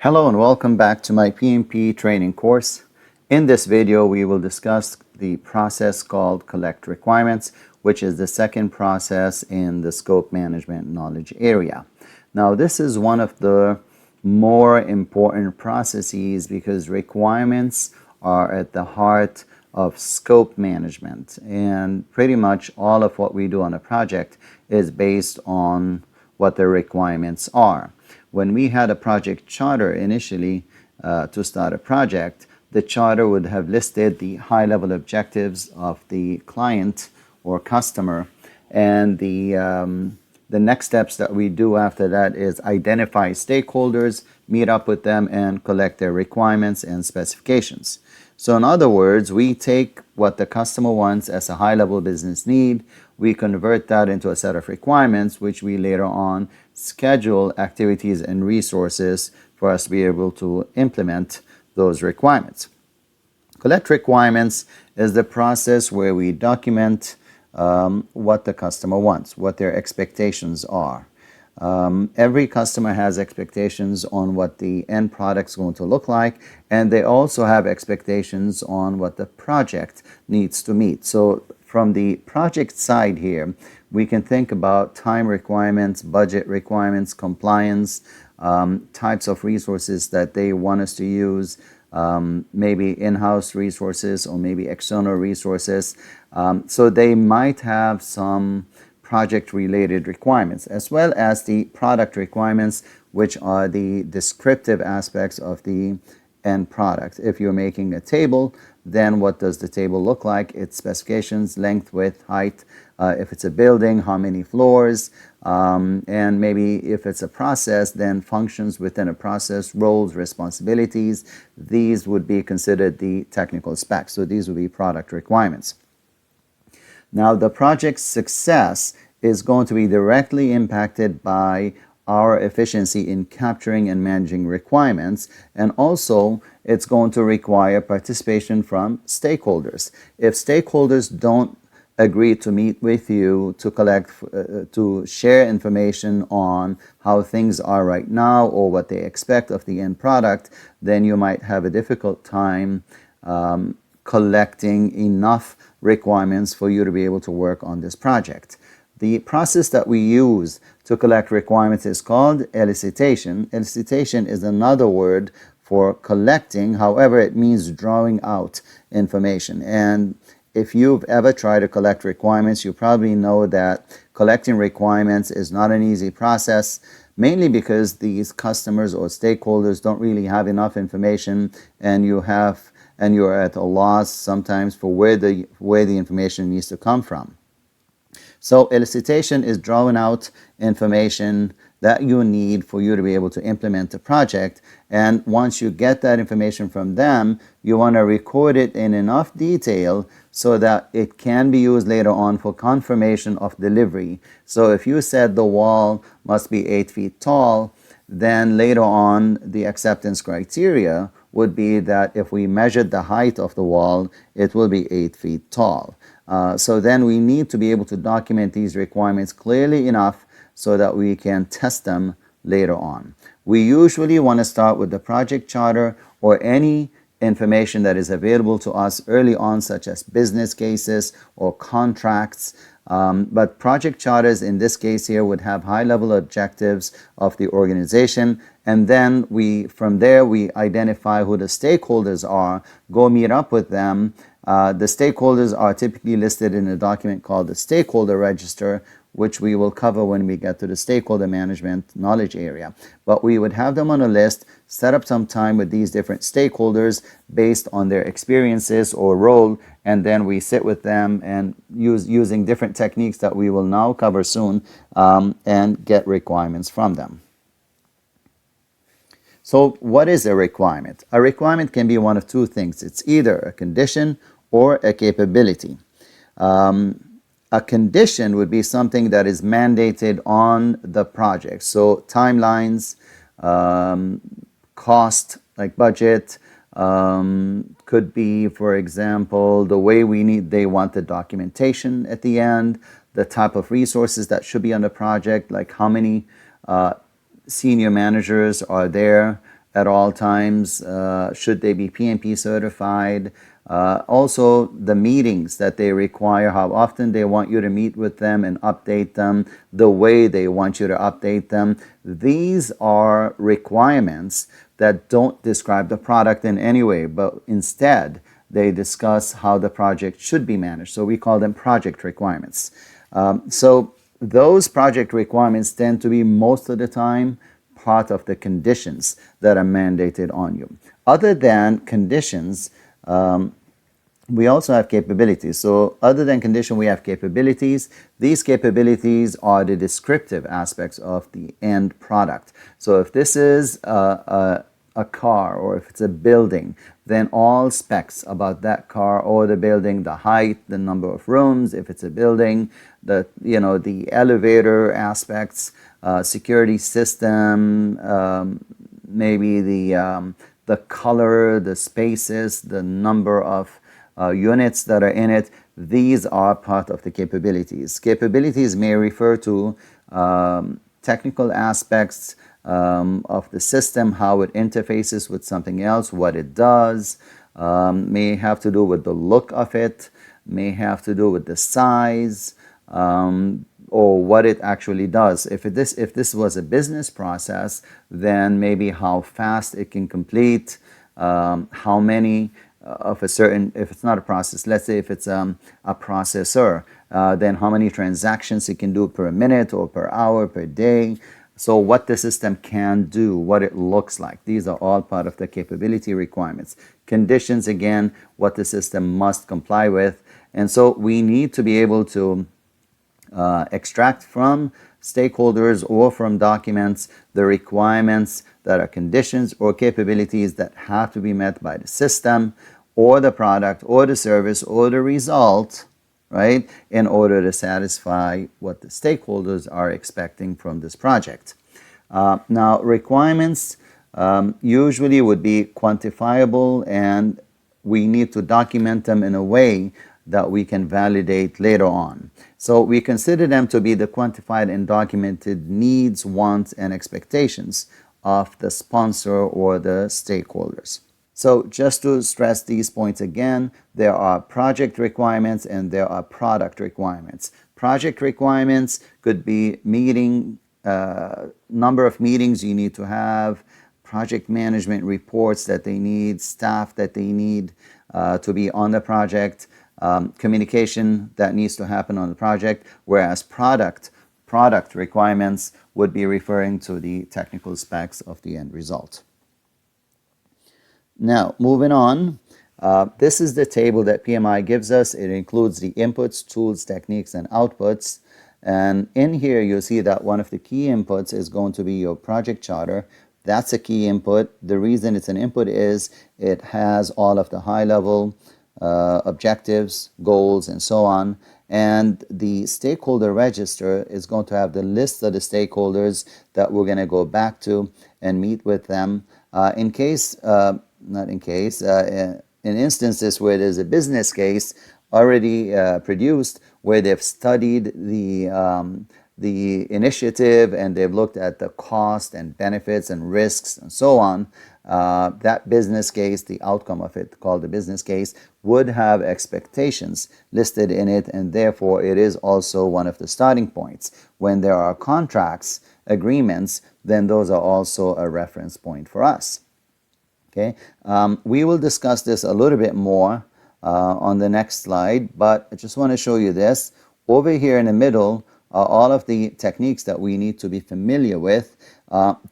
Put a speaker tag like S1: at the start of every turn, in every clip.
S1: Hello and welcome back to my PMP training course. In this video, we will discuss the process called collect requirements, which is the second process in the scope management knowledge area. Now, this is one of the more important processes because requirements are at the heart of scope management, and pretty much all of what we do on a project is based on what the requirements are. When we had a project charter initially to start a project, the charter would have listed the high-level objectives of the client or customer, and the next steps that we do after that is identify stakeholders, meet up with them, and collect their requirements and specifications. So in other words, we take what the customer wants as a high-level business need, we convert that into a set of requirements, which we later on schedule activities and resources for us to be able to implement those requirements. Collect requirements is the process where we document what the customer wants, what their expectations are. Every customer has expectations on what the end product is going to look like, and they also have expectations on what the project needs to meet. So from the project side here, we can think about time requirements, budget requirements, compliance, types of resources that they want us to use, maybe in-house resources or maybe external resources. So they might have some project-related requirements, as well as the product requirements, which are the descriptive aspects of the end product. If you're making a table, then what does the table look like? Its specifications, length, width, height. If it's a building, how many floors, and maybe if it's a process, then functions within a process, roles, responsibilities. These would be considered the technical specs. So these would be product requirements. Now, the project's success is going to be directly impacted by our efficiency in capturing and managing requirements, and also it's going to require participation from stakeholders. If stakeholders don't agree to meet with you to collect, to share information on how things are right now or what they expect of the end product, then you might have a difficult time collecting enough requirements for you to be able to work on this project. The process that we use to collect requirements is called elicitation. Elicitation is another word for collecting. However, it means drawing out information. And if you've ever tried to collect requirements, you probably know that collecting requirements is not an easy process, mainly because these customers or stakeholders don't really have enough information, and you're at a loss sometimes for where the information needs to come from. So elicitation is drawing out information that you need for you to be able to implement the project. And once you get that information from them, you want to record it in enough detail so that it can be used later on for confirmation of delivery. So if you said the wall must be 8 feet tall, then later on the acceptance criteria would be that if we measured the height of the wall, it will be 8 feet tall. So then we need to be able to document these requirements clearly enough so that we can test them later on. We usually want to start with the project charter or any information that is available to us early on, such as business cases or contracts. But project charters in this case here would have high-level objectives of the organization, and then from there we identify who the stakeholders are, go meet up with them. The stakeholders are typically listed in a document called the Stakeholder Register, which we will cover when we get to the stakeholder management knowledge area. But we would have them on a list, set up some time with these different stakeholders based on their experiences or role, and then we sit with them and using different techniques that we will now cover soon and get requirements from them. So what is a requirement? A requirement can be one of two things. It's either a condition or a capability. A condition would be something that is mandated on the project. So timelines, cost, like budget, could be, for example, the way they want the documentation at the end, the type of resources that should be on the project, like how many senior managers are there, at all times? Should they be PMP certified? Also, the meetings that they require, how often they want you to meet with them and update them, the way they want you to update them. These are requirements that don't describe the product in any way, but instead they discuss how the project should be managed. So we call them project requirements. So those project requirements tend to be most of the time part of the conditions that are mandated on you. Other than conditions, we also have capabilities. So other than condition, we have capabilities. These capabilities are the descriptive aspects of the end product. So if this is a car, or if it's a building, then all specs about that car or the building, the height, the number of rooms, if it's a building, the elevator aspects, security system, maybe the color, the spaces, the number of units that are in it. These are part of the capabilities. Capabilities may refer to technical aspects of the system, how it interfaces with something else, what it does, may have to do with the look of it, may have to do with the size, or what it actually does. If this was a business process, then maybe how fast it can complete, how many of a certain, if it's not a process, let's say if it's a processor, then how many transactions it can do per minute or per hour, per day. So what the system can do, what it looks like. These are all part of the capability requirements. Conditions, again, what the system must comply with. And so we need to be able to extract from stakeholders or from documents the requirements that are conditions or capabilities that have to be met by the system or the product or the service or the result, right, in order to satisfy what the stakeholders are expecting from this project. Now, requirements usually would be quantifiable, and we need to document them in a way that we can validate later on. So we consider them to be the quantified and documented needs, wants, and expectations of the sponsor or the stakeholders. So just to stress these points again, there are project requirements and there are product requirements. Project requirements could be number of meetings you need to have, project management reports that they need, staff that they need to be on the project, communication that needs to happen on the project, whereas product requirements would be referring to the technical specs of the end result. Now, moving on, this is the table that PMI gives us. It includes the inputs, tools, techniques, and outputs. And in here, you'll see that one of the key inputs is going to be your project charter. That's a key input. The reason it's an input is it has all of the high-level objectives, goals, and so on. And the stakeholder register is going to have the list of the stakeholders that we're going to go back to and meet with them. In instances where there's a business case already produced, where they've studied the initiative and they've looked at the cost and benefits and risks and so on, that business case, the outcome of it, called the business case, would have expectations listed in it, and therefore it is also one of the starting points. When there are contracts, agreements, then those are also a reference point for us. Okay, we will discuss this a little bit more on the next slide, but I just want to show you this. Over here in the middle are all of the techniques that we need to be familiar with.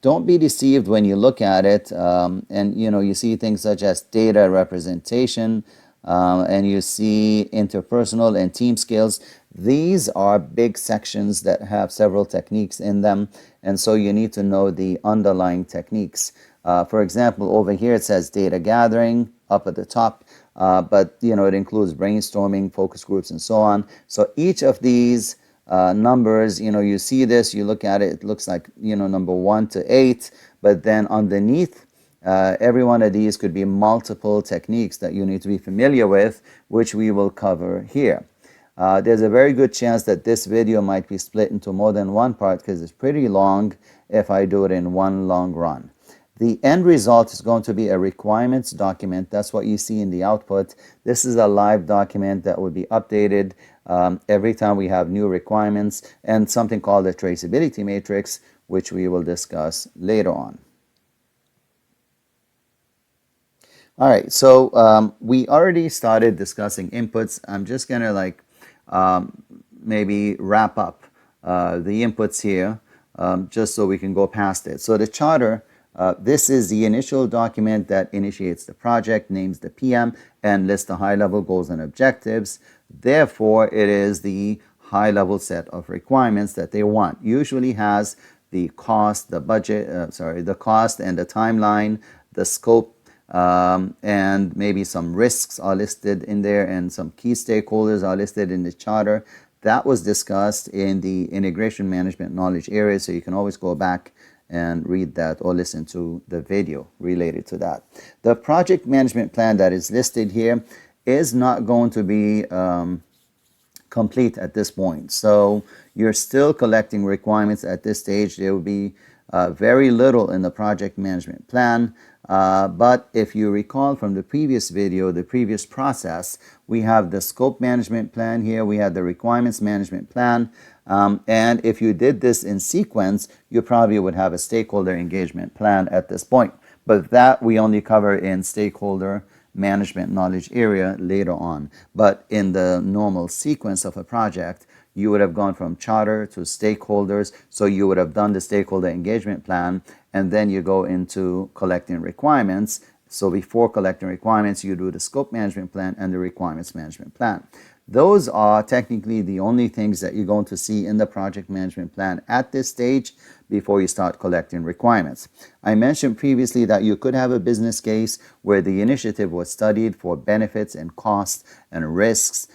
S1: Don't be deceived when you look at it and you see things such as data representation and you see interpersonal and team skills. These are big sections that have several techniques in them, and so you need to know the underlying techniques. For example, over here it says data gathering up at the top, but it includes brainstorming, focus groups, and so on. So each of these numbers, you see this, you look at it, it looks like number 1 to 8, but then underneath every one of these could be multiple techniques that you need to be familiar with, which we will cover here. There's a very good chance that this video might be split into more than one part because it's pretty long if I do it in one long run. The end result is going to be a requirements document. That's what you see in the output. This is a live document that will be updated every time we have new requirements, and something called a traceability matrix, which we will discuss later on. All right, so we already started discussing inputs. I'm just going to maybe wrap up the inputs here just so we can go past it. So the charter, this is the initial document that initiates the project, names the PM, and lists the high-level goals and objectives. Therefore, it is the high-level set of requirements that they want. Usually has the cost, the budget, the cost and the timeline, the scope, and maybe some risks are listed in there, and some key stakeholders are listed in the charter. That was discussed in the integration management knowledge area, so you can always go back and read that or listen to the video related to that. The project management plan that is listed here is not going to be complete at this point. So you're still collecting requirements at this stage. There will be very little in the project management plan. But if you recall from the previous video, the previous process, we have the scope management plan here, we had the requirements management plan, and if you did this in sequence, you probably would have a stakeholder engagement plan at this point. But that we only cover in stakeholder management knowledge area later on. But in the normal sequence of a project, you would have gone from charter to stakeholders, so you would have done the stakeholder engagement plan, and then you go into collecting requirements. So before collecting requirements, you do the scope management plan and the requirements management plan. Those are technically the only things that you're going to see in the project management plan at this stage before you start collecting requirements. I mentioned previously that you could have a business case where the initiative was studied for benefits and costs and risks.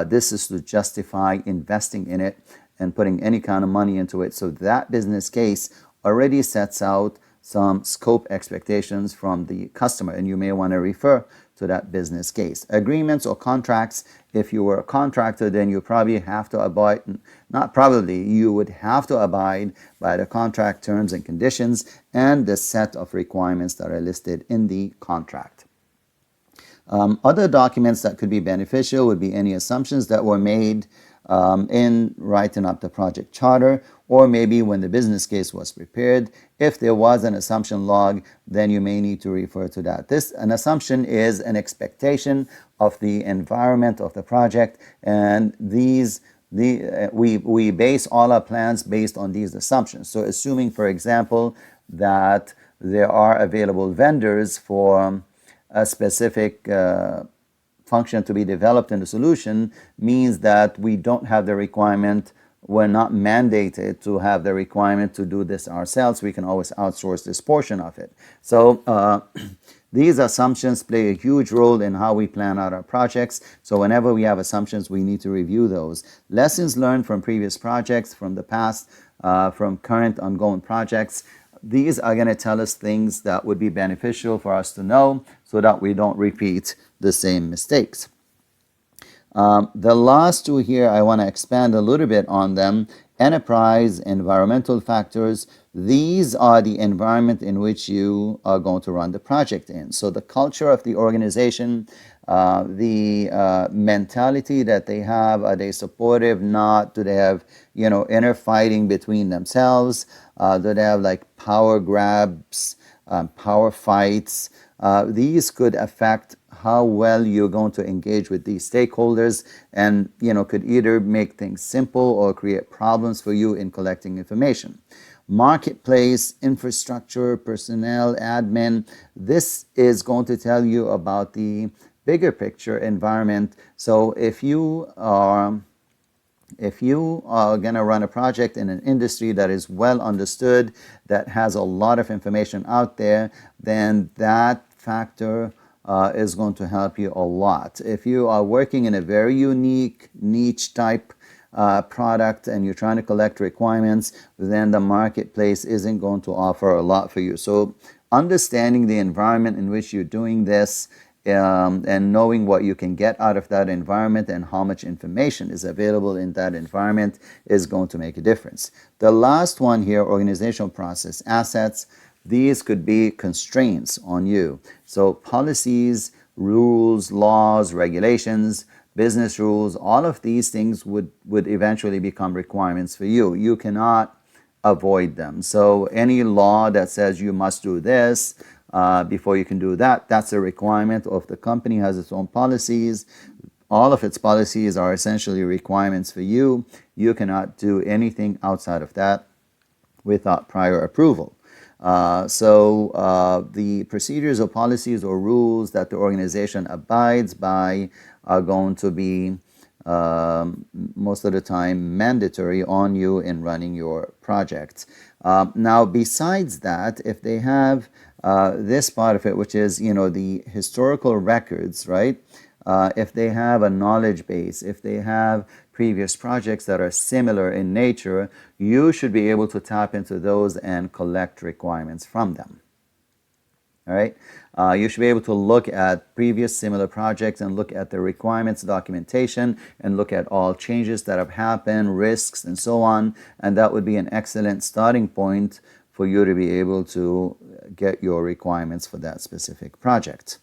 S1: This is to justify investing in it and putting any kind of money into it. So that business case already sets out some scope expectations from the customer, and you may want to refer to that business case. Agreements or contracts, if you were a contractor, then you probably have to abide, not probably, you would have to abide by the contract terms and conditions and the set of requirements that are listed in the contract. Other documents that could be beneficial would be any assumptions that were made in writing up the project charter, or maybe when the business case was prepared. If there was an assumption log, then you may need to refer to that. An assumption is an expectation of the environment of the project, and we base all our plans based on these assumptions. So assuming, for example, that there are available vendors for a specific function to be developed in the solution, means that we don't have the requirement, we're not mandated to have the requirement to do this ourselves. We can always outsource this portion of it. So these assumptions play a huge role in how we plan out our projects. So whenever we have assumptions, we need to review those. Lessons learned from previous projects, from the past, from current ongoing projects. These are going to tell us things that would be beneficial for us to know so that we don't repeat the same mistakes. The last two here, I want to expand a little bit on them. Enterprise, environmental factors. These are the environment in which you are going to run the project in. So the culture of the organization, the mentality that they have, are they supportive, not? Do they have, inner fighting between themselves? Do they have like power grabs, power fights? These could affect how well you're going to engage with these stakeholders, and could either make things simple or create problems for you in collecting information. Marketplace, infrastructure, personnel, admin. This is going to tell you about the bigger picture environment. So if you are going to run a project in an industry that is well understood, that has a lot of information out there, then that factor is going to help you a lot. If you are working in a very unique niche type product and you're trying to collect requirements, then the marketplace isn't going to offer a lot for you. So understanding the environment in which you're doing this, and knowing what you can get out of that environment and how much information is available in that environment is going to make a difference. The last one here, organizational process assets. these could be constraints on you. So policies, rules, laws, regulations, business rules, all of these things would eventually become requirements for you. You cannot avoid them. So any law that says you must do this before you can do that, that's a requirement. Or if the company has its own policies, all of its policies are essentially requirements for you. You cannot do anything outside of that without prior approval. So the procedures or policies or rules that the organization abides by are going to be most of the time mandatory on you in running your projects. Now, besides that, if they have this part of it, which is, the historical records, right? If they have a knowledge base, if they have previous projects that are similar in nature, you should be able to tap into those and collect requirements from them. All right. You should be able to look at previous similar projects and look at the requirements documentation and look at all changes that have happened, risks, and so on. And that would be an excellent starting point for you to be able to get your requirements for that specific project.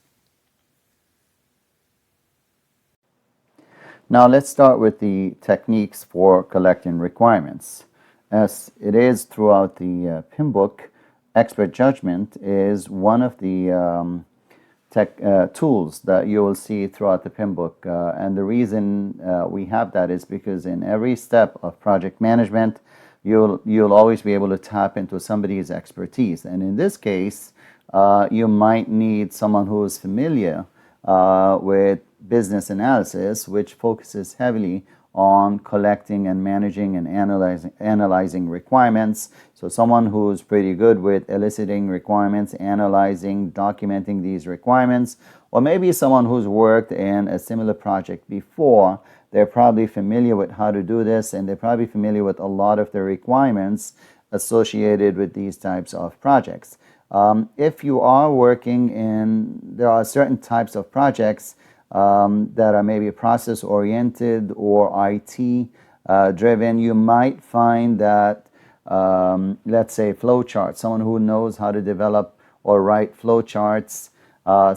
S1: Now let's start with the techniques for collecting requirements. As it is throughout the PMBOK, expert judgment is one of the tools that you will see throughout the PMBOK. And the reason we have that is because in every step of project management, you'll always be able to tap into somebody's expertise. And in this case, you might need someone who is familiar with business analysis, which focuses heavily on collecting and managing and analyzing requirements. So someone who's pretty good with eliciting requirements, analyzing, documenting these requirements, or maybe someone who's worked in a similar project before. They're probably familiar with how to do this, and they're probably familiar with a lot of the requirements associated with these types of projects. If you are working there are certain types of projects that are maybe process-oriented or IT-driven, you might find that, let's say, flowcharts, someone who knows how to develop or write flowcharts,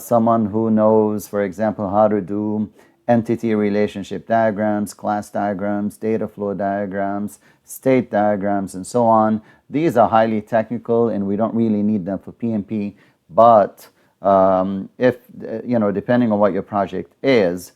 S1: someone who knows, for example, how to do entity relationship diagrams, class diagrams, data flow diagrams, state diagrams, and so on. These are highly technical, and we don't really need them for PMP, but if, depending on what your project is,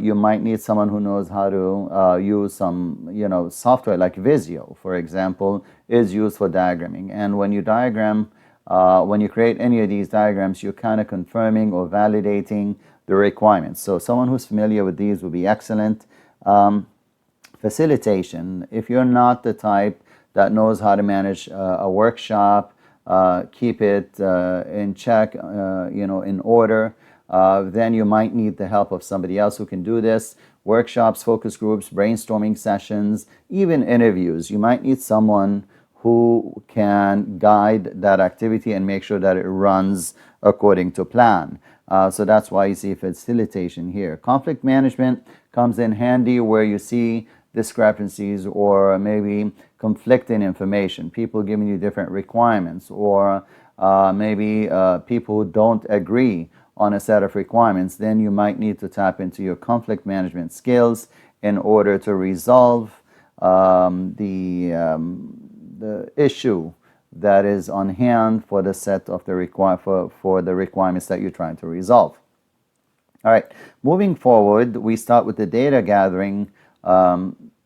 S1: you might need someone who knows how to use some, software like Visio, for example, is used for diagramming. And when you diagram, when you create any of these diagrams, you're kind of confirming or validating the requirements. So someone who's familiar with these would be excellent. Facilitation, if you're not the type that knows how to manage a workshop, keep it in check, in order, then you might need the help of somebody else who can do this. Workshops, focus groups, brainstorming sessions, even interviews. You might need someone who can guide that activity and make sure that it runs according to plan. So that's why you see facilitation here. Conflict management comes in handy where you see discrepancies or maybe conflicting information, people giving you different requirements, or maybe people who don't agree on a set of requirements. Then you might need to tap into your conflict management skills in order to resolve the issue that is on hand for the set of the for the requirements that you're trying to resolve. All right, moving forward, we start with the data gathering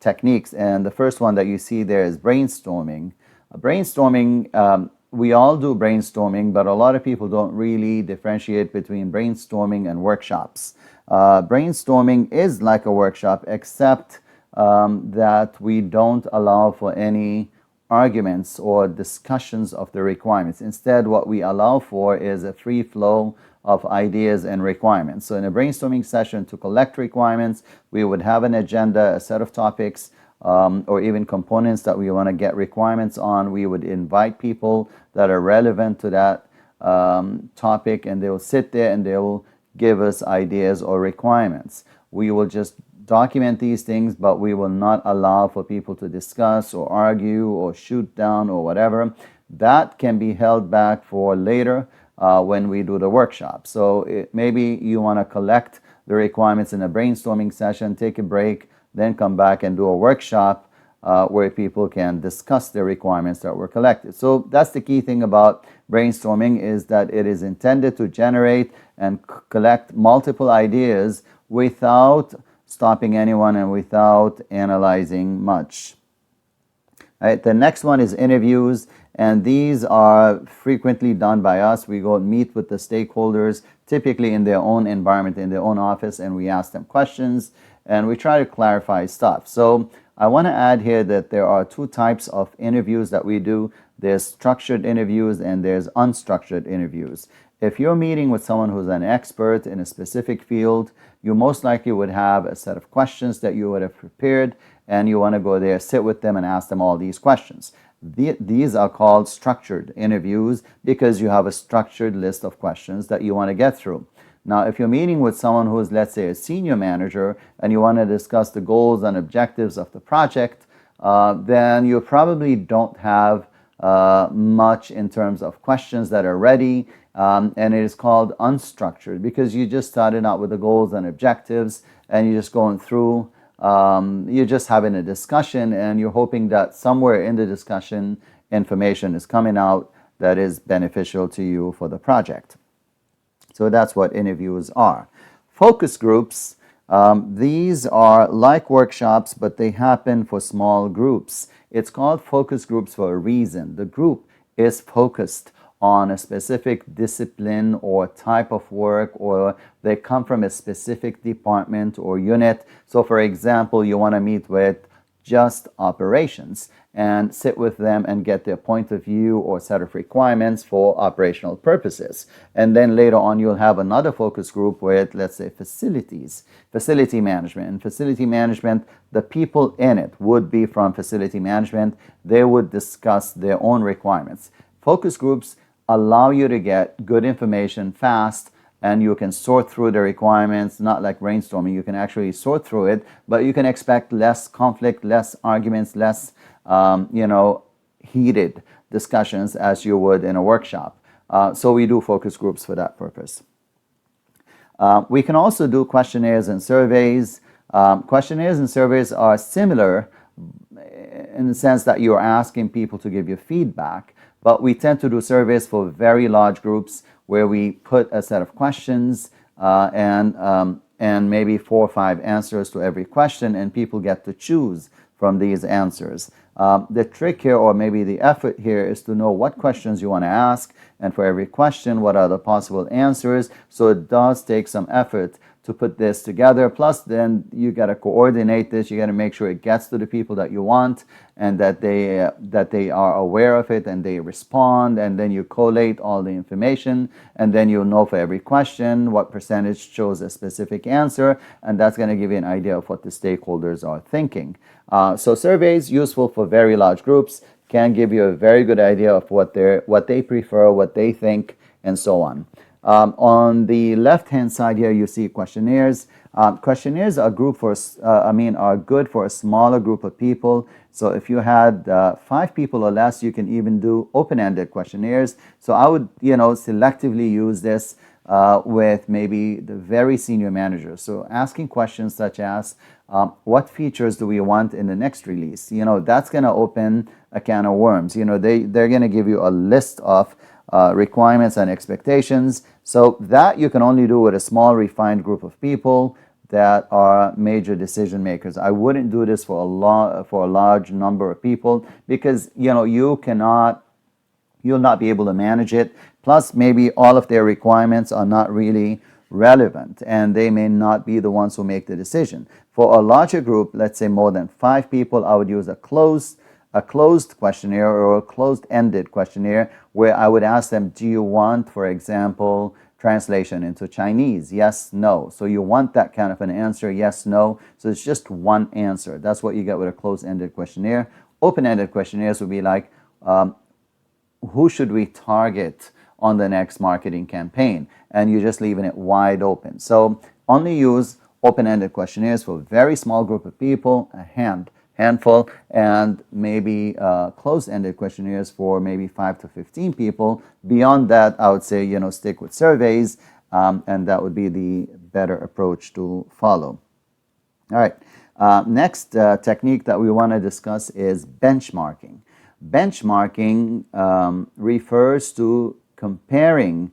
S1: techniques, and the first one that you see there is brainstorming. Brainstorming, we all do brainstorming, but a lot of people don't really differentiate between brainstorming and workshops. Brainstorming is like a workshop, except that we don't allow for any arguments or discussions of the requirements. Instead, what we allow for is a free flow of ideas and requirements. So in a brainstorming session to collect requirements, we would have an agenda, a set of topics, or even components that we want to get requirements on. We would invite people that are relevant to that topic, and they will sit there and they will give us ideas or requirements. We will just document these things, but we will not allow for people to discuss or argue or shoot down or whatever. that can be held back for later when we do the workshop. So maybe you want to collect the requirements in a brainstorming session, take a break, then come back and do a workshop where people can discuss the requirements that were collected. So that's the key thing about brainstorming, is that it is intended to generate and collect multiple ideas without stopping anyone and without analyzing much. Right, the next one is interviews, and these are frequently done by us. We go meet with the stakeholders, typically in their own environment, in their own office, and we ask them questions and we try to clarify stuff. So I want to add here that there are two types of interviews that we do. There's structured interviews and there's unstructured interviews. If you're meeting with someone who's an expert in a specific field, you most likely would have a set of questions that you would have prepared, and you want to go there, sit with them, and ask them all these questions. These are called structured interviews because you have a structured list of questions that you want to get through. Now, if you're meeting with someone who is, let's say, a senior manager, and you want to discuss the goals and objectives of the project, then you probably don't have much in terms of questions that are ready, and it is called unstructured because you just started out with the goals and objectives, and you're just going through. You're just having a discussion, and you're hoping that somewhere in the discussion information is coming out that is beneficial to you for the project. So that's what interviews are. Focus groups, these are like workshops, but they happen for small groups. It's called focus groups for a reason. The group is focused on a specific discipline or type of work, or they come from a specific department or unit. So for example, you want to meet with just operations and sit with them and get their point of view or set of requirements for operational purposes. And then later on, you'll have another focus group with, let's say, facilities, facility management. And facility management, the people in it would be from facility management. They would discuss their own requirements. Focus groups allow you to get good information fast, and you can sort through the requirements, not like brainstorming. You can actually sort through it, but you can expect less conflict, less arguments, less heated discussions as you would in a workshop. So we do focus groups for that purpose. We can also do questionnaires and surveys. Questionnaires and surveys are similar in the sense that you're asking people to give you feedback, but we tend to do surveys for very large groups where we put a set of questions and maybe 4 or 5 answers to every question, and people get to choose from these answers. The trick here, or maybe the effort here, is to know what questions you want to ask, and for every question, what are the possible answers. So it does take some effort to put this together. Plus, then you got to coordinate this. You got to make sure it gets to the people that you want, and that they are aware of it and they respond. And then you collate all the information, and then you'll know for every question what percentage chose a specific answer, and that's going to give you an idea of what the stakeholders are thinking. So surveys, useful for very large groups, can give you a very good idea of what they prefer, what they think, and so on. On the left-hand side here, you see questionnaires. Questionnaires are good for a smaller group of people. So if you had 5 people or less, you can even do open-ended questionnaires. So I would, selectively use this with maybe the very senior managers. So asking questions such as, what features do we want in the next release? That's going to open a can of worms. They're going to give you a list of requirements and expectations. So that you can only do with a small, refined group of people that are major decision makers. I wouldn't do this for a large number of people, because you'll not be able to manage it. Plus, maybe all of their requirements are not really relevant, and they may not be the ones who make the decision. For a larger group, let's say more than 5 people, I would use a closed questionnaire or a closed-ended questionnaire, where I would ask them, do you want, for example, translation into Chinese? Yes, no. So you want that kind of an answer, yes, no. So it's just one answer. That's what you get with a closed-ended questionnaire. Open-ended questionnaires would be like, who should we target on the next marketing campaign? And you're just leaving it wide open. So only use open-ended questionnaires for a very small group of people, a handful, and maybe closed-ended questionnaires for maybe 5 to 15 people. Beyond that, I would say, stick with surveys, and that would be the better approach to follow. All right, next technique that we want to discuss is benchmarking. Benchmarking refers to comparing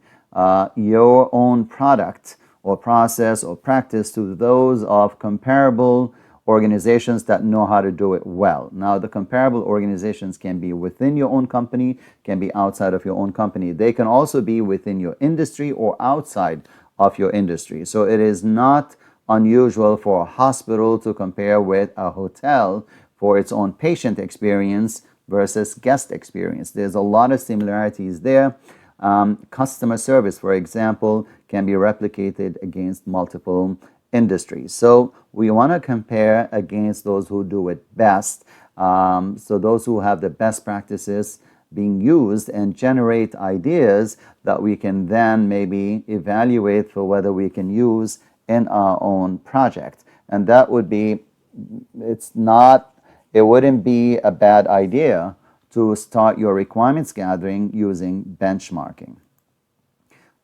S1: your own product or process or practice to those of comparable organizations that know how to do it well. Now, the comparable organizations can be within your own company, can be outside of your own company. They can also be within your industry or outside of your industry. So it is not unusual for a hospital to compare with a hotel for its own patient experience versus guest experience. There's a lot of similarities there. Customer service, for example, can be replicated against multiple industries. So we want to compare against those who do it best. So those who have the best practices being used and generate ideas that we can then maybe evaluate for whether we can use in our own project. And that would be, it wouldn't be a bad idea to start your requirements gathering using benchmarking.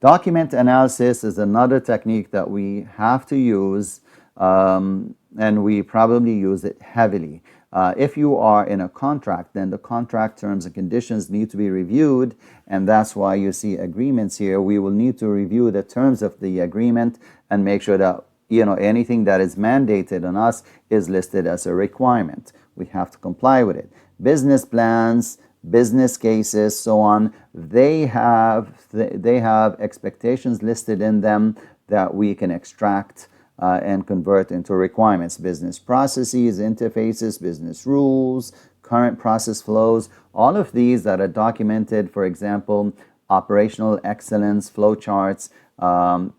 S1: Document analysis is another technique that we have to use, and we probably use it heavily. If you are in a contract, then the contract terms and conditions need to be reviewed, and that's why you see agreements here. We will need to review the terms of the agreement and make sure that anything that is mandated on us is listed as a requirement. We have to comply with it. Business plans, business cases, so on, they have expectations listed in them that we can extract and convert into requirements. Business processes, interfaces, business rules, current process flows, all of these that are documented, for example, operational excellence, flow charts,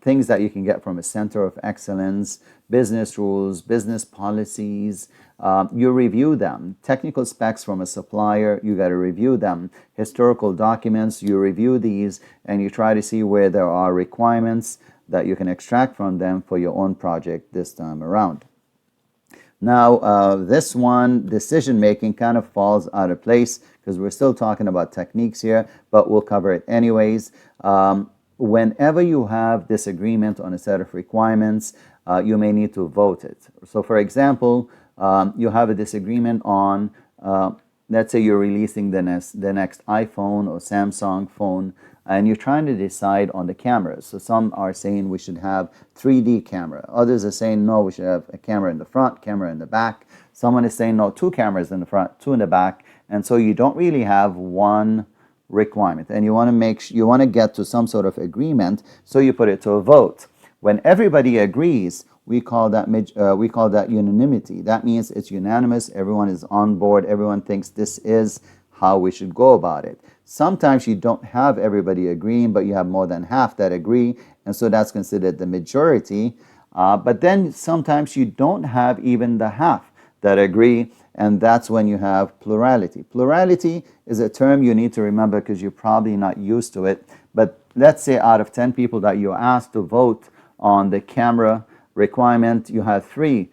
S1: things that you can get from a center of excellence, business rules, business policies, you review them. Technical specs from a supplier, you got to review them. Historical documents, you review these and you try to see where there are requirements that you can extract from them for your own project this time around. Now, this one, decision making, kind of falls out of place because we're still talking about techniques here, but we'll cover it anyways. Whenever you have disagreement on a set of requirements, you may need to vote it. So for example, you have a disagreement on, let's say you're releasing the next iPhone or Samsung phone, and you're trying to decide on the cameras. So some are saying we should have 3D camera. Others are saying, no, we should have a camera in the front, camera in the back. Someone is saying, no, 2 cameras in the front, 2 in the back. And so you don't really have one requirement. And you want to get to some sort of agreement, so you put it to a vote. When everybody agrees, we call that unanimity. That means it's unanimous. Everyone is on board. Everyone thinks this is how we should go about it. Sometimes you don't have everybody agreeing, but you have more than half that agree, and so that's considered the majority. But then sometimes you don't have even the half that agree, and that's when you have plurality. Plurality is a term you need to remember because you're probably not used to it. But let's say out of 10 people that you asked to vote on the camera requirement, you had three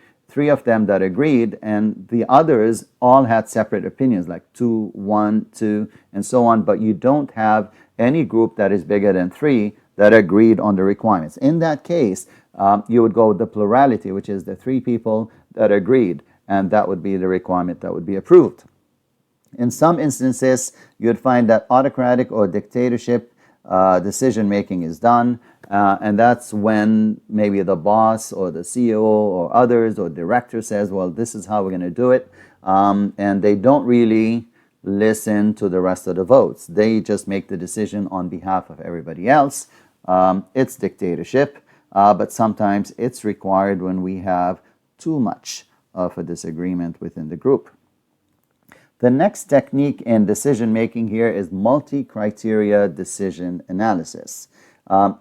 S1: of them that agreed, and the others all had separate opinions, like 2, 1, 2, and so on. But you don't have any group that is bigger than 3 that agreed on the requirements. In that case, you would go with the plurality, which is the 3 people that agreed, and that would be the requirement that would be approved. In some instances, you'd find that autocratic or dictatorship decision making is done, and that's when maybe the boss or the CEO or others or director says, well, this is how we're going to do it, and they don't really listen to the rest of the votes. They just make the decision on behalf of everybody else. It's dictatorship, but sometimes it's required when we have too much of a disagreement within the group. The next technique in decision making here is multi-criteria decision analysis.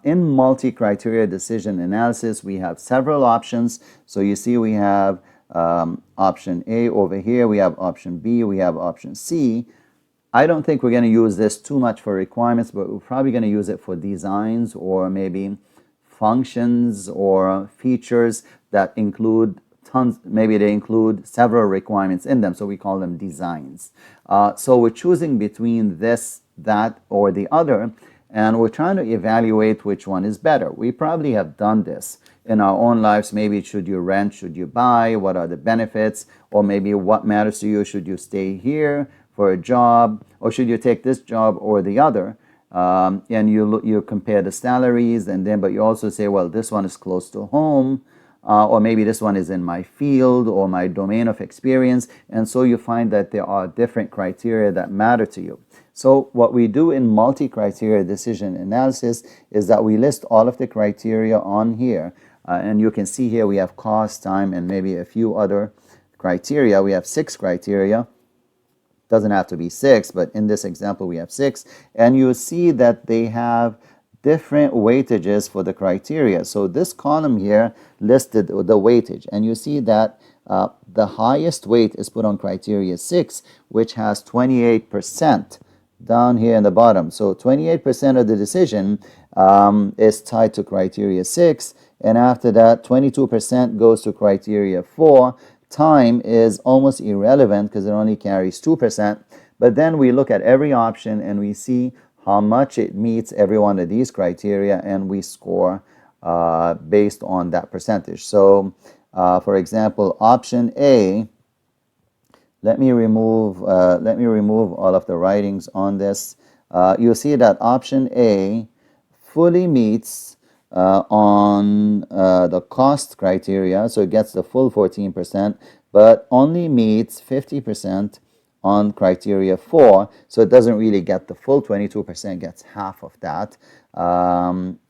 S1: In multi-criteria decision analysis, we have several options. So you see we have option A over here, we have option B, we have option C. I don't think we're going to use this too much for requirements, but we're probably going to use it for designs or maybe functions or features that include tons, maybe they include several requirements in them, so we call them designs. So we're choosing between this, that, or the other, and we're trying to evaluate which one is better. We probably have done this in our own lives. Maybe should you rent, should you buy, what are the benefits, or maybe what matters to you, should you stay here for a job, or should you take this job or the other. And you compare the salaries, and then but you also say, well, this one is close to home, or maybe this one is in my field or my domain of experience, and so you find that there are different criteria that matter to you. So what we do in multi-criteria decision analysis is that we list all of the criteria on here, and you can see here we have cost, time, and maybe a few other criteria. We have 6 criteria. Doesn't have to be 6, but in this example we have 6, and you see that they have different weightages for the criteria. So this column here listed the weightage, and you see that the highest weight is put on criteria 6, which has 28% down here in the bottom. So 28% of the decision is tied to criteria 6, and after that 22% goes to criteria 4. Time is almost irrelevant because it only carries 2%, but then we look at every option and we see how much it meets every one of these criteria, and we score based on that percentage. So for example, option A, let me remove all of the writings on this. You'll see that option A fully meets on the cost criteria, so it gets the full 14%, but only meets 50% on criteria 4, so it doesn't really get the full 22%, gets half of that,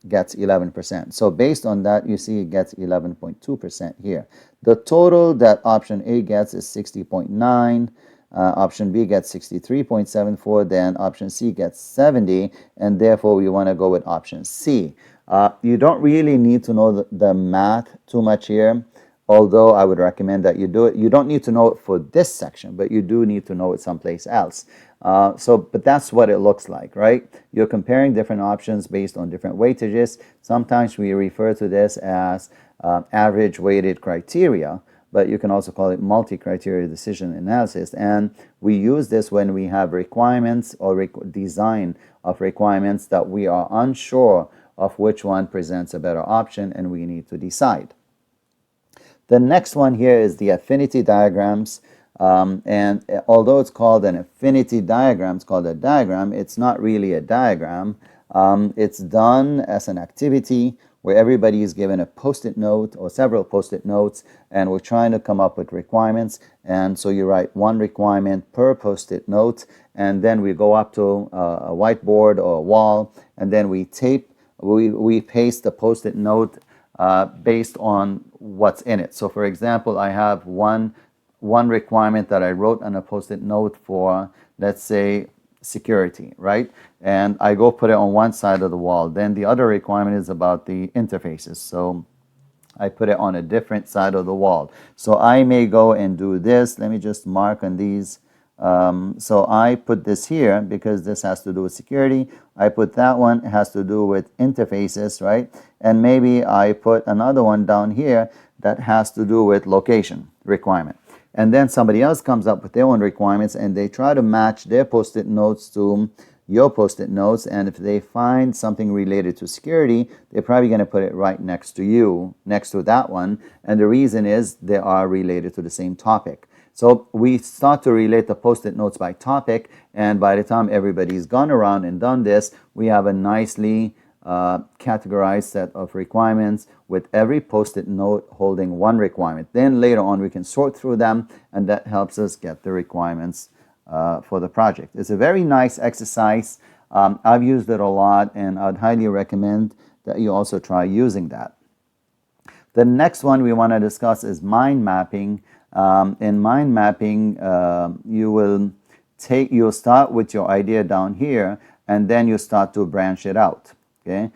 S1: gets 11%. So based on that, you see it gets 11.2% here. The total that option A gets is 60.9, option B gets 63.74, then option C gets 70, and therefore we want to go with option C. You don't really need to know the math too much here, although I would recommend that you do it. You don't need to know it for this section, but you do need to know it someplace else. But that's what it looks like, right? You're comparing different options based on different weightages. Sometimes we refer to this as average weighted criteria, but you can also call it multi-criteria decision analysis. And we use this when we have requirements or design of requirements that we are unsure of which one presents a better option, and we need to decide. The next one here is the affinity diagrams. And although it's called an affinity diagram, it's called a diagram, it's not really a diagram. It's done as an activity where everybody is given a post-it note or several post-it notes, and we're trying to come up with requirements. And so you write one requirement per post-it note, and then we go up to a whiteboard or a wall, and then we paste the post-it note based on what's in it. So for example, I have one requirement that I wrote on a post-it note for, let's say, security, right? And I go put it on one side of the wall. Then the other requirement is about the interfaces. So I put it on a different side of the wall. So I may go and do this. Let me just mark on these. So I put this here because this has to do with security. I put that one, it has to do with interfaces, right? And maybe I put another one down here that has to do with location requirement. And then somebody else comes up with their own requirements, and they try to match their post-it notes to your post-it notes. And if they find something related to security, they're probably going to put it right next to you, next to that one. And the reason is they are related to the same topic. So we start to relate the post-it notes by topic, and by the time everybody's gone around and done this, we have a nicely categorized set of requirements with every post-it note holding one requirement. Then later on we can sort through them, and that helps us get the requirements for the project. It's a very nice exercise. I've used it a lot, and I'd highly recommend that you also try using that. The next one we want to discuss is mind mapping. In mind mapping, you'll start with your idea down here, and then you start to branch it out. Okay,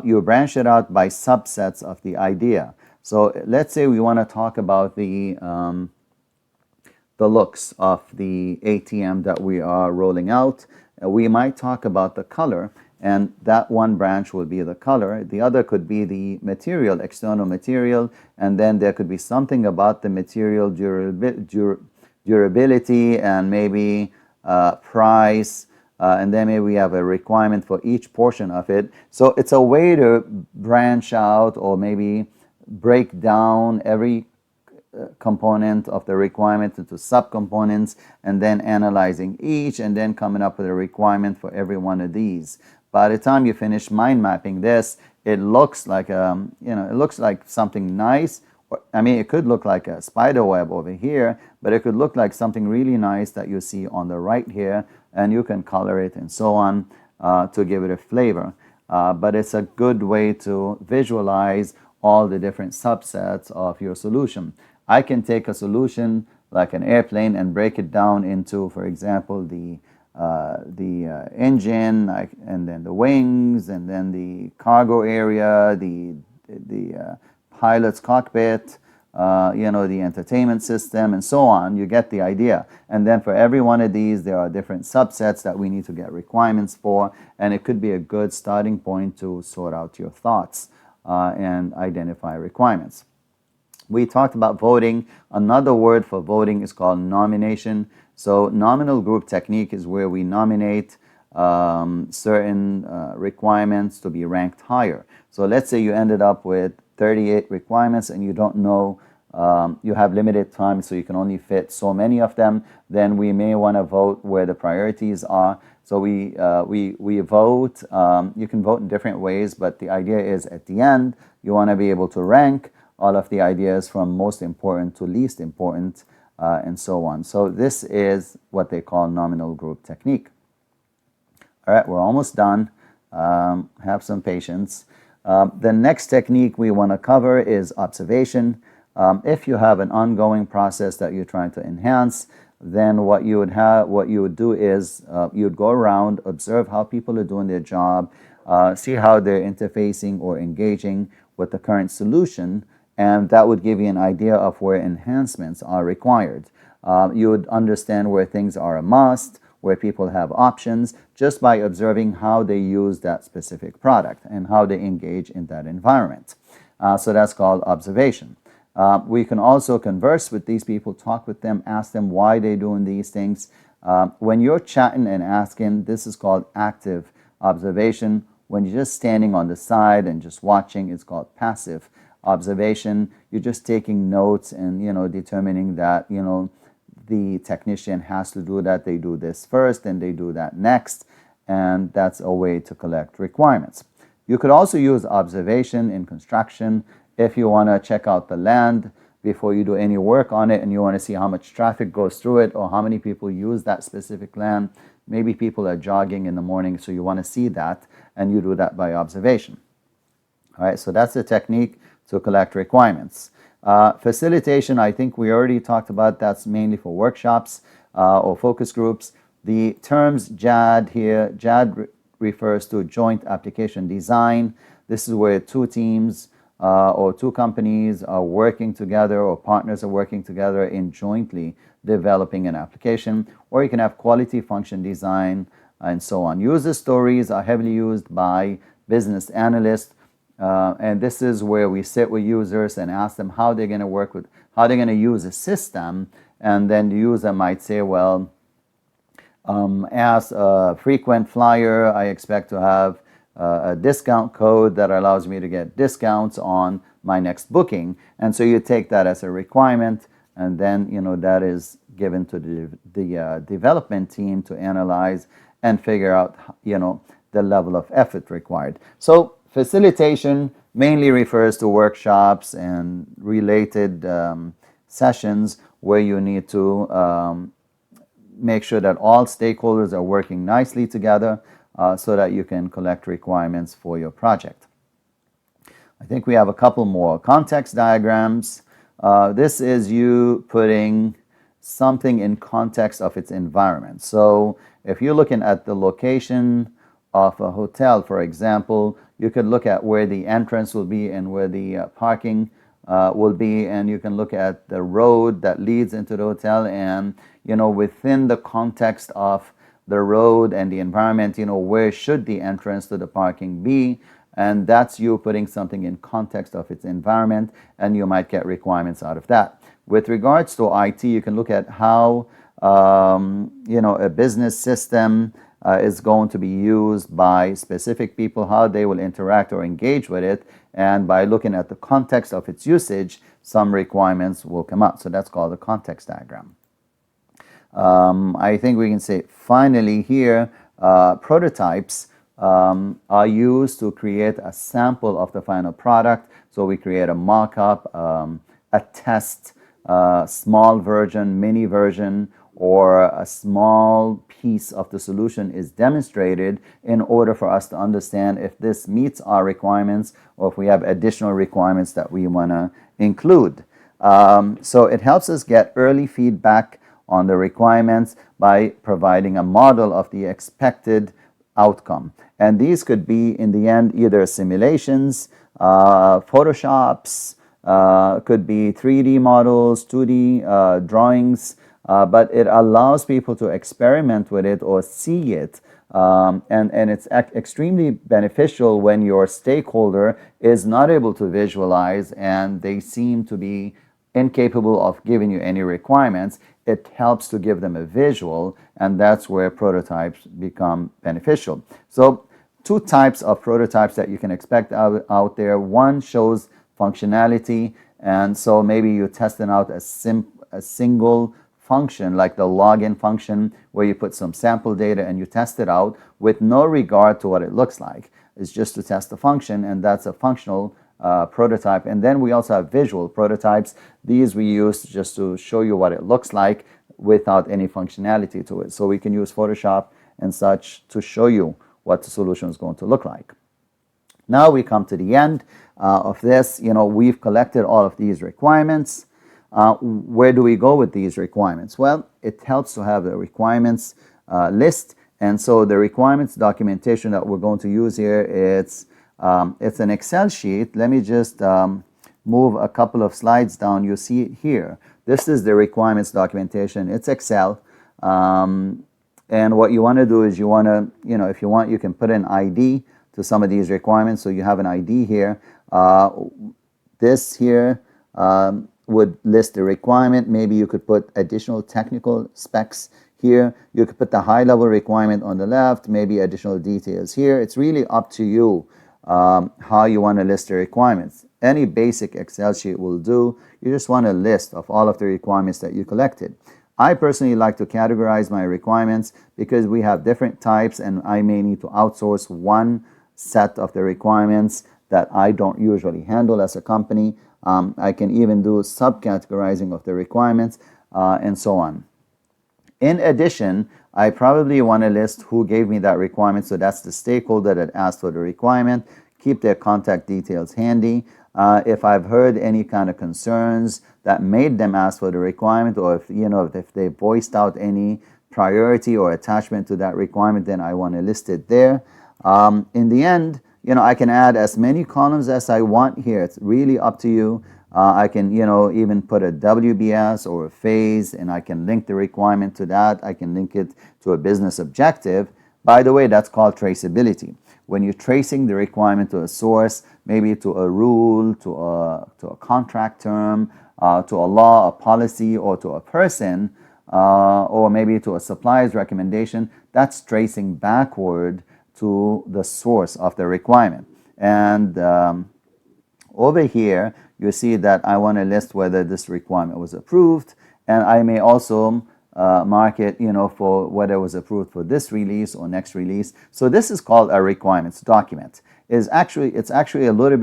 S1: you branch it out by subsets of the idea. So let's say we want to talk about the looks of the ATM that we are rolling out. We might talk about the color, and that one branch will be the color. The other could be the material, external material, and then there could be something about the material durability and maybe price, and then maybe we have a requirement for each portion of it. So it's a way to branch out or maybe break down every component of the requirement into subcomponents, and then analyzing each and then coming up with a requirement for every one of these. By the time you finish mind mapping this, it looks like it looks like something nice. I mean, it could look like a spider web over here, but it could look like something really nice that you see on the right here, and you can color it and so on to give it a flavor. But it's a good way to visualize all the different subsets of your solution. I can take a solution like an airplane and break it down into, for example, the engine, and then the wings, and then the cargo area, the pilot's cockpit, the entertainment system, and so on. You get the idea. And then for every one of these, there are different subsets that we need to get requirements for, and it could be a good starting point to sort out your thoughts and identify requirements. We talked about voting. Another word for voting is called nomination. So nominal group technique is where we nominate certain requirements to be ranked higher. So let's say you ended up with 38 requirements and you don't know, you have limited time, so you can only fit so many of them. Then we may want to vote where the priorities are. So we vote. You can vote in different ways, but the idea is at the end, you want to be able to rank all of the ideas from most important to least important, and so on. So this is what they call nominal group technique. All right, we're almost done. Have some patience. The next technique we want to cover is observation. If you have an ongoing process that you're trying to enhance, then what you would do is you'd go around, observe how people are doing their job, see how they're interfacing or engaging with the current solution, and that would give you an idea of where enhancements are required. You would understand where things are a must, where people have options, just by observing how they use that specific product and how they engage in that environment. So that's called observation. We can also converse with these people, talk with them, ask them why they're doing these things. When you're chatting and asking, this is called active observation. When you're just standing on the side and just watching, it's called passive observation. You're just taking notes and determining that the technician has to do that. They do this first and they do that next, and that's a way to collect requirements. You could also use observation in construction if you want to check out the land before you do any work on it and you want to see how much traffic goes through it or how many people use that specific land. Maybe people are jogging in the morning, so you want to see that, and you do that by observation. All right, so that's the technique to collect requirements. Facilitation, I think we already talked about. That's mainly for workshops or focus groups. The terms JAD here, JAD refers to Joint Application Design. This is where two teams or two companies are working together, or partners are working together in jointly developing an application. Or you can have quality function design and so on. User stories are heavily used by business analysts. And this is where we sit with users and ask them how they're going to work with, how they're going to use a system. And then the user might say, well, as a frequent flyer, I expect to have a discount code that allows me to get discounts on my next booking. And so you take that as a requirement, and then that is given to the development team to analyze and figure out the level of effort required. So facilitation mainly refers to workshops and related sessions where you need to make sure that all stakeholders are working nicely together so that you can collect requirements for your project. I think we have a couple more. Context diagrams. This is you putting something in context of its environment. So if you're looking at the location of a hotel, for example, you could look at where the entrance will be and where the parking will be, and you can look at the road that leads into the hotel, and within the context of the road and the environment, where should the entrance to the parking be? And that's you putting something in context of its environment, and you might get requirements out of that. With regards to IT, you can look at how a business system is going to be used by specific people, how they will interact or engage with it, and by looking at the context of its usage, some requirements will come out. So that's called a context diagram. I think we can say finally here, prototypes are used to create a sample of the final product. So we create a mock-up, a test, small version, mini version, or a small piece of the solution is demonstrated in order for us to understand if this meets our requirements or if we have additional requirements that we want to include. So it helps us get early feedback on the requirements by providing a model of the expected outcome. And these could be, in the end, either simulations, Photoshops, could be 3D models, 2D drawings, but it allows people to experiment with it or see it. And it's extremely beneficial when your stakeholder is not able to visualize and they seem to be incapable of giving you any requirements. It helps to give them a visual, and that's where prototypes become beneficial. So two types of prototypes that you can expect out there. One shows functionality, and so maybe you're testing out a single function like the login function where you put some sample data and you test it out with no regard to what it looks like. It's just to test the function, and that's a functional prototype. And then we also have visual prototypes. These we use just to show you what it looks like without any functionality to it. So we can use Photoshop and such to show you what the solution is going to look like. Now we come to the end of this. We've collected all of these requirements. Where do we go with these requirements? Well, it helps to have the requirements list. And so the requirements documentation that we're going to use here, it's an Excel sheet. Let me just move a couple of slides down. You see it here. This is the requirements documentation. It's Excel. And what you want to do is you want to, if you want, you can put an ID to some of these requirements. So you have an ID here. This here would list the requirement. Maybe you could put additional technical specs here. You could put the high-level requirement on the left, maybe additional details here. It's really up to you how you want to list the requirements. Any basic Excel sheet will do. You just want a list of all of the requirements that you collected. I personally like to categorize my requirements because we have different types and I may need to outsource one set of the requirements that I don't usually handle as a company. I can even do subcategorizing of the requirements and so on. In addition, I probably want to list who gave me that requirement. So that's the stakeholder that asked for the requirement. Keep their contact details handy. If I've heard any kind of concerns that made them ask for the requirement, or if they voiced out any priority or attachment to that requirement, then I want to list it there. In the end, I can add as many columns as I want here. It's really up to you. I can, even put a WBS or a phase, and I can link the requirement to that. I can link it to a business objective. By the way, that's called traceability. When you're tracing the requirement to a source, maybe to a rule, to a contract term, to a law, a policy, or to a person, or maybe to a supplier's recommendation, that's tracing backward to the source of the requirement. And over here, you see that I want to list whether this requirement was approved, and I may also mark it, for whether it was approved for this release or next release. So this is called a requirements document. It's actually a little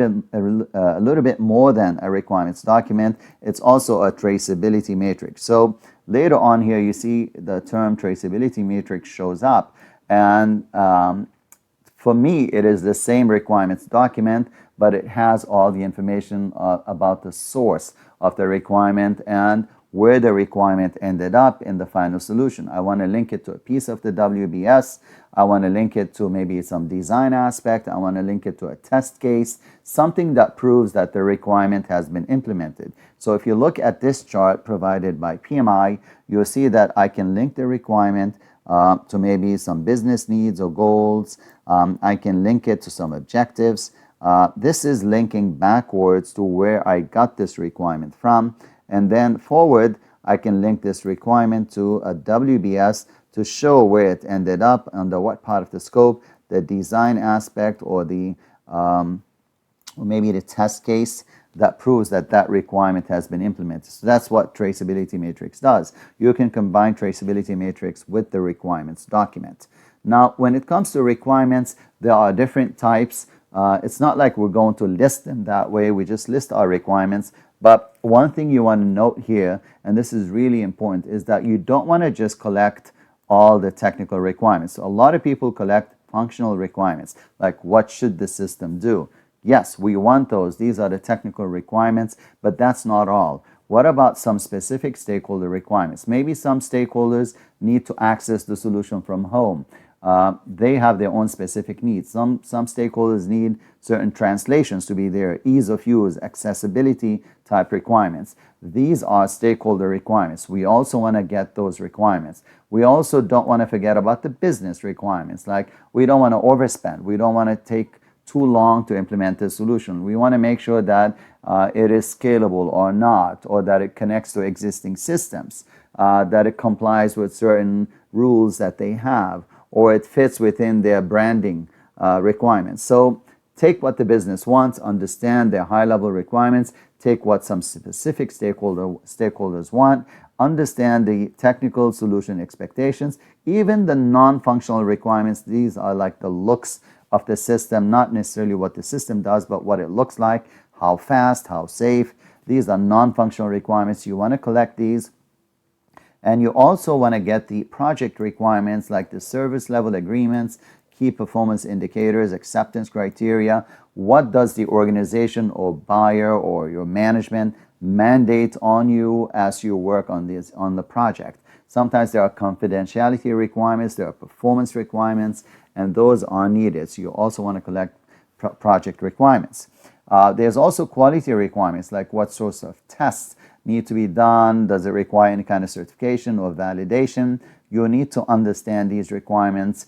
S1: bit more than a requirements document. It's also a traceability matrix. So later on here, you see the term traceability matrix shows up, and for me, it is the same requirements document, but it has all the information about the source of the requirement and where the requirement ended up in the final solution. I want to link it to a piece of the WBS. I want to link it to maybe some design aspect. I want to link it to a test case, something that proves that the requirement has been implemented. So if you look at this chart provided by PMI, you'll see that I can link the requirement to maybe some business needs or goals. I can link it to some objectives. This is linking backwards to where I got this requirement from, and then forward I can link this requirement to a WBS to show where it ended up, under what part of the scope, the design aspect, or the or maybe the test case that proves that that requirement has been implemented. So that's what Traceability Matrix does. You can combine Traceability Matrix with the requirements document. Now, when it comes to requirements, there are different types. It's not like we're going to list them that way. We just list our requirements. But one thing you want to note here, and this is really important, is that you don't want to just collect all the technical requirements. So a lot of people collect functional requirements, like what should the system do? Yes, we want those. These are the technical requirements, but that's not all. What about some specific stakeholder requirements? Maybe some stakeholders need to access the solution from home. They have their own specific needs. Some stakeholders need certain translations to be there, ease of use, accessibility type requirements. These are stakeholder requirements. We also want to get those requirements. We also don't want to forget about the business requirements, like we don't want to overspend. We don't want to take too long to implement the solution. We want to make sure that it is scalable or not, or that it connects to existing systems, that it complies with certain rules that they have, or it fits within their branding requirements. So take what the business wants, understand their high-level requirements, take what some specific stakeholders want, understand the technical solution expectations, even the non-functional requirements. These are like the looks of the system, not necessarily what the system does, but what it looks like, how fast, how safe. These are non-functional requirements. You want to collect these. And you also want to get the project requirements, like the service level agreements, key performance indicators, acceptance criteria. What does the organization or buyer or your management mandate on you as you work on the project? Sometimes there are confidentiality requirements, there are performance requirements, and those are needed. So you also want to collect project requirements. There's also quality requirements, like what sorts of tests need to be done. Does it require any kind of certification or validation? You need to understand these requirements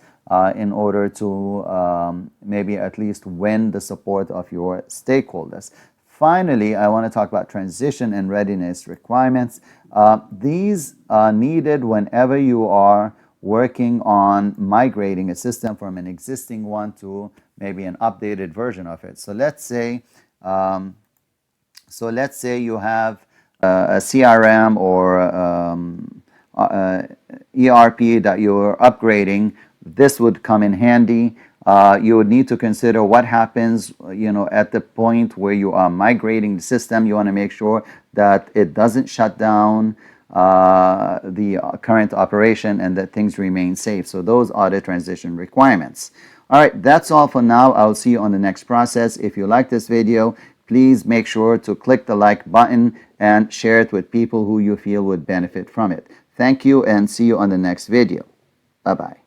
S1: in order to maybe at least win the support of your stakeholders. Finally, I want to talk about transition and readiness requirements. These are needed whenever you are working on migrating a system from an existing one to maybe an updated version of it. So let's say you have a CRM or ERP that you're upgrading. This would come in handy. You would need to consider what happens, at the point where you are migrating the system. You want to make sure that it doesn't shut down the current operation and that things remain safe. So those are the transition requirements. All right, that's all for now. I'll see you on the next process. If you like this video, please make sure to click the like button and share it with people who you feel would benefit from it. Thank you, and see you on the next video. Bye-bye.